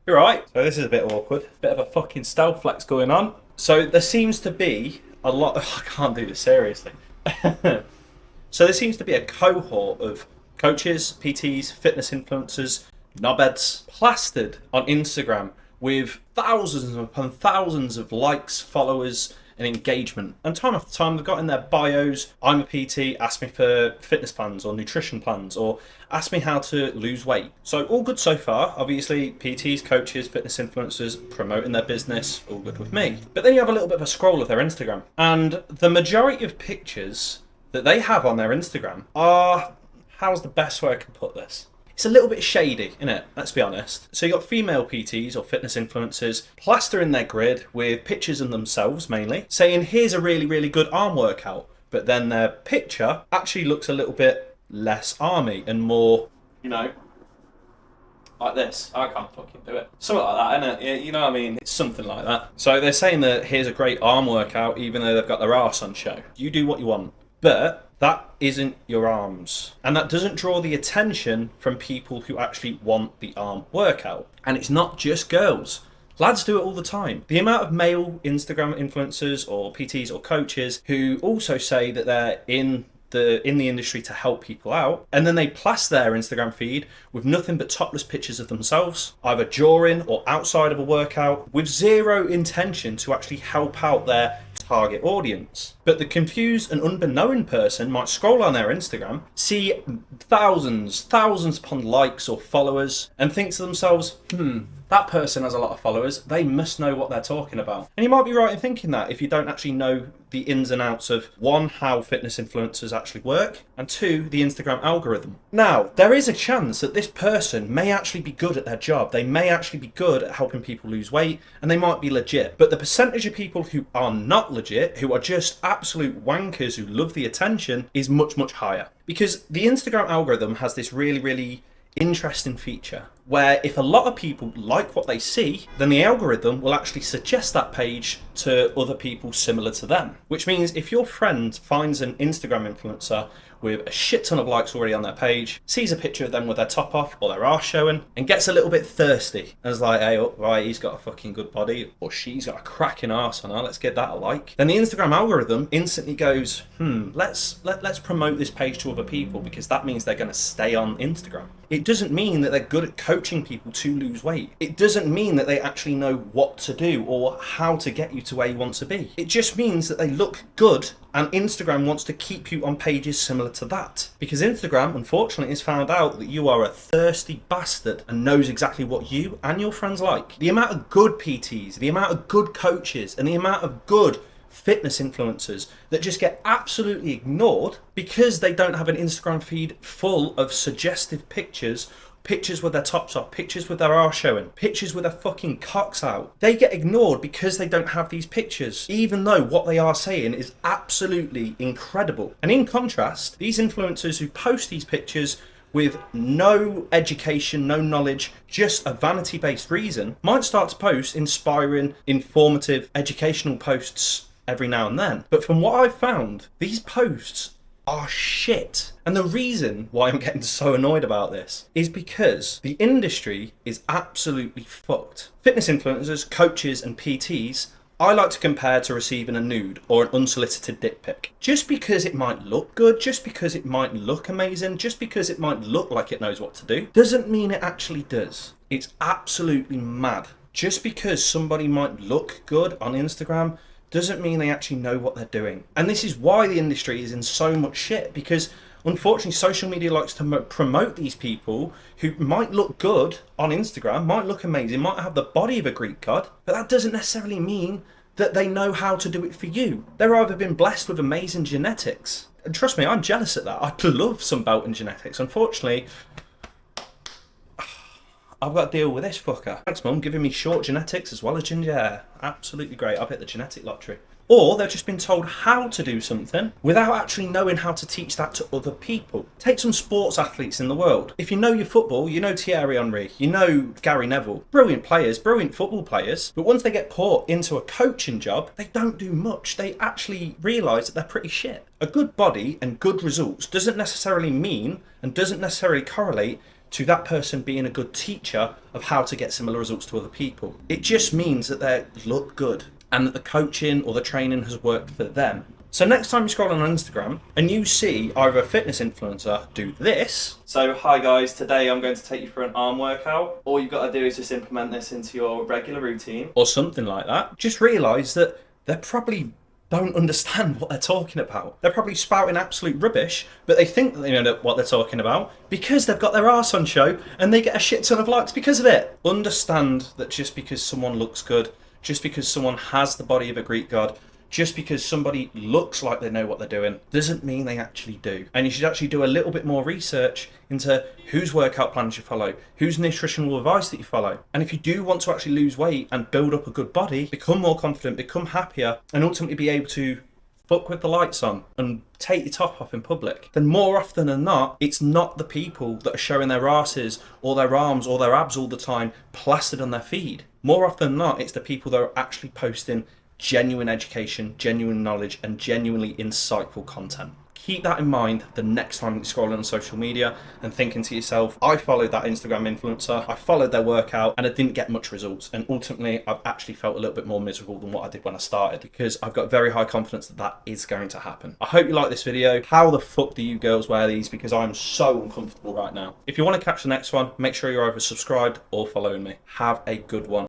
You're right. So this is a bit awkward. Bit of a fucking stealth flex going on. So there seems to be a lot. I can't do this seriously. So there seems to be a cohort of coaches, PTs, fitness influencers, knobheads plastered on Instagram with thousands upon thousands of likes, followers, and engagement. And time after time, they've got in their bios, I'm a PT, ask me for fitness plans or nutrition plans, or ask me how to lose weight. So, all good so far. Obviously, PTs, coaches, fitness influencers promoting their business, all good with me. But then you have a little bit of a scroll of their Instagram, and the majority of pictures that they have on their Instagram are, how's the best way I can put this? It's a little bit shady, isn't it? Let's be honest. So you got female PTs or fitness influencers plastering their grid with pictures of themselves mainly, saying here's a really, really good arm workout. But then their picture actually looks a little bit less army and more, like this. I can't fucking do it. Something like that, isn't it? You know what I mean? It's something like that. So they're saying that here's a great arm workout even though they've got their arse on show. You do what you want. But that isn't your arms. And that doesn't draw the attention from people who actually want the arm workout. And it's not just girls. Lads do it all the time. The amount of male Instagram influencers or PTs or coaches who also say that they're in the industry to help people out, and then they plaster their Instagram feed with nothing but topless pictures of themselves, either during or outside of a workout, with zero intention to actually help out their target audience. But the confused and unbeknown person might scroll on their Instagram, see thousands upon likes or followers, and think to themselves, that person has a lot of followers, they must know what they're talking about. And you might be right in thinking that if you don't actually know the ins and outs of, one, how fitness influencers actually work, and two, the Instagram algorithm. Now, there is a chance that this person may actually be good at their job, they may actually be good at helping people lose weight, and they might be legit. But the percentage of people who are not legit, who are just absolute wankers who love the attention, is much, much higher. Because the Instagram algorithm has this really, really interesting feature where if a lot of people like what they see, then the algorithm will actually suggest that page to other people similar to them. Which means if your friend finds an Instagram influencer with a shit ton of likes already on their page, sees a picture of them with their top off or their arse showing, and gets a little bit thirsty and is like, hey, oh, right, he's got a fucking good body, or she's got a cracking arse on her, let's give that a like. Then the Instagram algorithm instantly goes, let's promote this page to other people because that means they're going to stay on Instagram. It doesn't mean that they're good at coaching people to lose weight. It doesn't mean that they actually know what to do or how to get you to where you want to be. It just means that they look good, and Instagram wants to keep you on pages similar to that. Because Instagram, unfortunately, has found out that you are a thirsty bastard and knows exactly what you and your friends like. The amount of good PTs, the amount of good coaches, and the amount of good fitness influencers that just get absolutely ignored because they don't have an Instagram feed full of suggestive pictures with their tops off, pictures with their arse showing, pictures with their fucking cocks out. They get ignored because they don't have these pictures, even though what they are saying is absolutely incredible. And in contrast, these influencers who post these pictures with no education, no knowledge, just a vanity-based reason, might start to post inspiring, informative, educational posts every now and then. But from what I've found, these posts are shit. And the reason why I'm getting so annoyed about this is because the industry is absolutely fucked. Fitness influencers, coaches, and PTs, I like to compare to receiving a nude or an unsolicited dick pic. Just because it might look good, just because it might look amazing, just because it might look like it knows what to do, doesn't mean it actually does. It's absolutely mad. Just because somebody might look good on Instagram doesn't mean they actually know what they're doing. And this is why the industry is in so much shit, because unfortunately social media likes to promote these people who might look good on Instagram, might look amazing, might have the body of a Greek god, but that doesn't necessarily mean that they know how to do it for you. They're either been blessed with amazing genetics. And trust me, I'm jealous at that. I'd love some Belton genetics. Unfortunately, I've got to deal with this fucker. Thanks, Mum, giving me short genetics as well as ginger hair. Absolutely great. I've hit the genetic lottery. Or they've just been told how to do something without actually knowing how to teach that to other people. Take some sports athletes in the world. If you know your football, you know Thierry Henry, you know Gary Neville. Brilliant players, brilliant football players. But once they get put into a coaching job, they don't do much. They actually realise that they're pretty shit. A good body and good results doesn't necessarily mean and doesn't necessarily correlate to that person being a good teacher of how to get similar results to other people. It just means that they look good and that the coaching or the training has worked for them. So next time you scroll on Instagram and you see either a fitness influencer do this. So hi guys, today I'm going to take you through an arm workout. All you've got to do is just implement this into your regular routine or something like that. Just realise that they're probably don't understand what they're talking about. They're probably spouting absolute rubbish, but they think that they know what they're talking about because they've got their arse on show and they get a shit ton of likes because of it. Understand that just because someone looks good, just because someone has the body of a Greek god, just because somebody looks like they know what they're doing, doesn't mean they actually do. And you should actually do a little bit more research into whose workout plans you follow, whose nutritional advice that you follow. And if you do want to actually lose weight and build up a good body, become more confident, become happier, and ultimately be able to fuck with the lights on and take your top off in public, then more often than not, it's not the people that are showing their asses or their arms or their abs all the time plastered on their feed. More often than not, it's the people that are actually posting genuine education, genuine knowledge, and genuinely insightful content. Keep that in mind the next time you're scrolling on social media and thinking to yourself, I followed that Instagram influencer, I followed their workout, and I didn't get much results. And ultimately, I've actually felt a little bit more miserable than what I did when I started, because I've got very high confidence that that is going to happen. I hope you like this video. How the fuck do you girls wear these? Because I'm so uncomfortable right now. If you want to catch the next one, make sure you're either subscribed or following me. Have a good one.